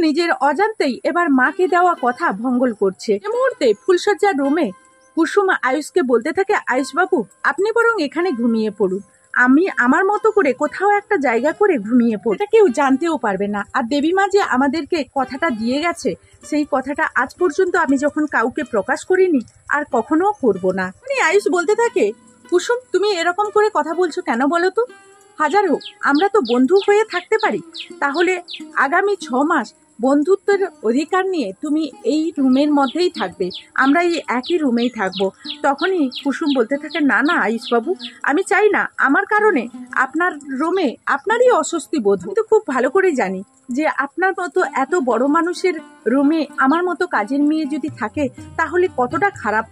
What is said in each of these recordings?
নিজের অজান্তেই এবার মাকে দেওয়া কথা ভঙ্গল করছে। এই মুহূর্তে ফুলসজ্জার রুমে কুসুম আয়ুষকে বলতে থাকে, আয়ুষ বাবু আপনি বরং এখানে ঘুমিয়ে পড়ুন, আমি আমার মতো করে কোথাও একটা জায়গা করে ঘুমিয়ে পড়ি, এটা কেউ জানতেও পারবে না। আর দেবী মা যে আমাদেরকে কথাটা দিয়ে গেছে, সেই কথাটা আজ পর্যন্ত আমি যখন কাউকে প্রকাশ করিনি, আর কখনো করব না। আয়ুষ বলতে থাকে, কুসুম তুমি এরকম করে কথা বলছো কেন বলো তো? হাজার হোক আমরা তো বন্ধু হয়ে থাকতে পারি, তাহলে আগামী 6 মাস বন্ধুত্বের অধিকার নিয়ে তুমি এই রুমের মধ্যেই থাকবে, আমরা এই একই রুমেই থাকবো। তখনই কুসুম বলতে থাকে, না না আয়ুষবাবু, আমি চাই না আমার কারণে আপনার রুমে আপনারই অস্বস্তি বোধ। কিন্তু খুব ভালো করে জানি যে আপনার মতো এত বড় মানুষের রুমে আমার মতো কাজের মেয়ে যদি থাকে, তাহলে কতটা খারাপ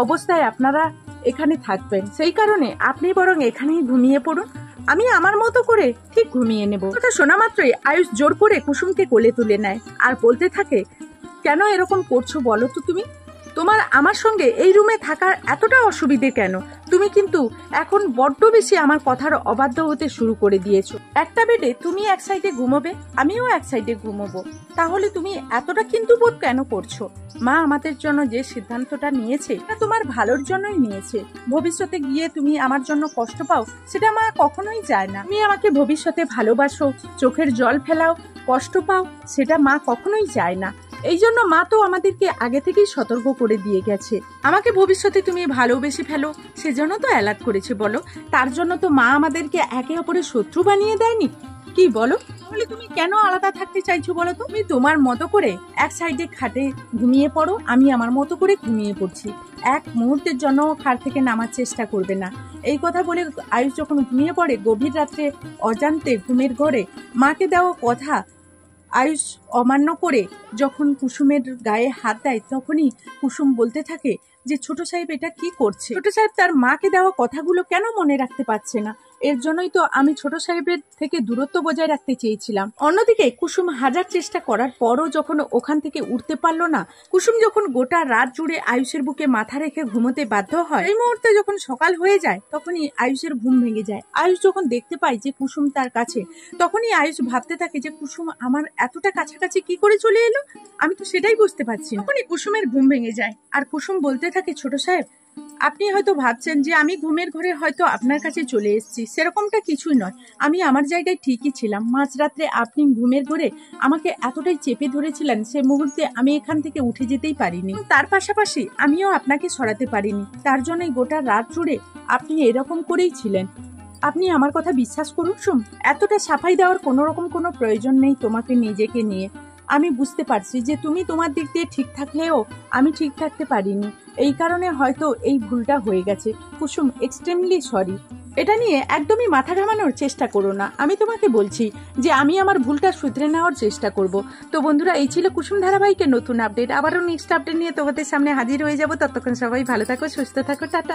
অবস্থায় আপনারা এখানে থাকবেন। সেই কারণে আপনি বরং এখানেই ঘুমিয়ে পড়ুন, আমি আমার মতো করে ঠিক ঘুমিয়ে নেব। কথা শোনা মাত্রই আয়ুষ জোর করে কুসুমকে কোলে তুলে নেয় আর বলতে থাকে, কেন এরকম করছো বলো তো তুমি? তোমার আমার সঙ্গে এই রুমে থাকার এতটা অসুবিধে কেন? তুমি কিন্তু এখন বড্ড বেশি আমার কথার অবাধ্য হতে শুরু করে দিয়েছো। একটা বেডে তুমি এক সাইডে ঘুমোবে, আমিও এক সাইডে ঘুমোবো, তাহলে তুমি এতটা কিন্তু বোধ কেন করছো? মা আমাদের জন্য যে সিদ্ধান্তটা নিয়েছে সেটা তোমার ভালোর জন্যই নিয়েছে। ভবিষ্যতে গিয়ে তুমি আমার জন্য কষ্ট পাও, সেটা মা কখনোই চায় না। তুমি আমাকে ভবিষ্যতে ভালোবাসো, চোখের জল ফেলাও, কষ্ট পাও, সেটা মা কখনোই চায় না। এই জন্য মা তো আমাদেরকে আগে থেকেই সতর্ক করে দিয়ে গেছে, আমাকে ভবিষ্যতে তুমি ভালোবেসে ফেলো, সেজন্য তো অ্যালার্ট করেছে বলো। তার জন্য তো মা আমাদেরকে একে অপরের শত্রু বানিয়ে দেয়নি, কি বলো? তাহলে তুমি কেন আলাদা থাকতে চাইছো বলো? তুমি তোমার মতো করে এক সাইডে খাটে ঘুমিয়ে পড়ো, আমি আমার মতো করে ঘুমিয়ে পড়ছি, এক মুহূর্তের জন্য খাট থেকে নামার চেষ্টা করবে না। এই কথা বলে আয়ুষ যখন ঘুমিয়ে পড়ে, গভীর রাত্রে অজান্তে ঘুমের ঘরে মাকে দেওয়া কথা আয়ুষ অমান্য করে যখন কুসুমের গায়ে হাত দেয়, তখনই কুসুম বলতে থাকে যে ছোট সাহেব এটা কি করছে? ছোট সাহেব তার মাকে দেওয়া কথাগুলো কেন মনে রাখতে পারছে না? এর জন্যই তো আমি ছোট সাহেবের থেকে দূরত্ব বজায় রাখতে চেয়েছিলাম। অন্যদিকে কুসুম হাজার চেষ্টা করার পরও যখন ওখান থেকে উঠতে পারলো না, কুসুম যখন গোটা রাত জুড়ে আয়ুষের বুকে মাথা রেখে ঘুমোতে বাধ্য হয়, এই মুহূর্তে যখন সকাল হয়ে যায় তখনই আয়ুষের ঘুম ভেঙে যায়। আয়ুষ যখন দেখতে পায় যে কুসুম তার কাছে, তখনই আয়ুষ ভাবতে থাকে যে কুসুম আমার এতটা কাছাকাছি কি করে চলে এলো, আমি তো সেটাই বুঝতে পারছি না। তখনই কুসুমের ঘুম ভেঙে যায় আর কুসুম বলতে থাকে, ছোট সাহেব আপনি হয়তো ভাবছেন যে আমি ঘুমের ঘরে হয়তো আপনার কাছে চলে এসেছি, সেরকমটা কিছুই নয়। আমি আমার জায়গায় ঠিকই ছিলাম। মাঝরাত্রে আপনি ঘুমের ঘরে আমাকে এতটাই চেপে ধরেছিলেন, সে মুহূর্তে আমি এখান থেকে উঠে যেতেই পারিনি। তার পাশাপাশি আমিও আপনাকে সরাতে পারিনি, তার জন্যই গোটা রাত জুড়ে আপনি এরকম করেই ছিলেন। আপনি আমার কথা বিশ্বাস করুন শুন, এতটা সাফাই দেওয়ার কোনো প্রয়োজন নেই তোমাকে নিজেকে নিয়ে। আমি বুঝতে পারছি যে তুমি তোমার দিক দিয়ে ঠিক থাকলেও আমি ঠিক থাকতে পারিনি, এই কারণে হয়তো এই ভুলটা হয়ে গেছে। কুসুম এক্সট্রিমলি সরি, এটা নিয়ে একদমই মাথা ঘামানোর চেষ্টা করো না। আমি তোমাকে বলছি যে আমি আমার ভুলটা শুধরে নেওয়ার চেষ্টা করব। তো বন্ধুরা, এই ছিল কুসুম ধারাবাহিকের নতুন আপডেট। আবারও নেক্সট আপডেট নিয়ে তোমাদের সামনে হাজির হয়ে যাব। ততক্ষণ সবাই ভালো থাকো, সুস্থ থাকো, টাটা।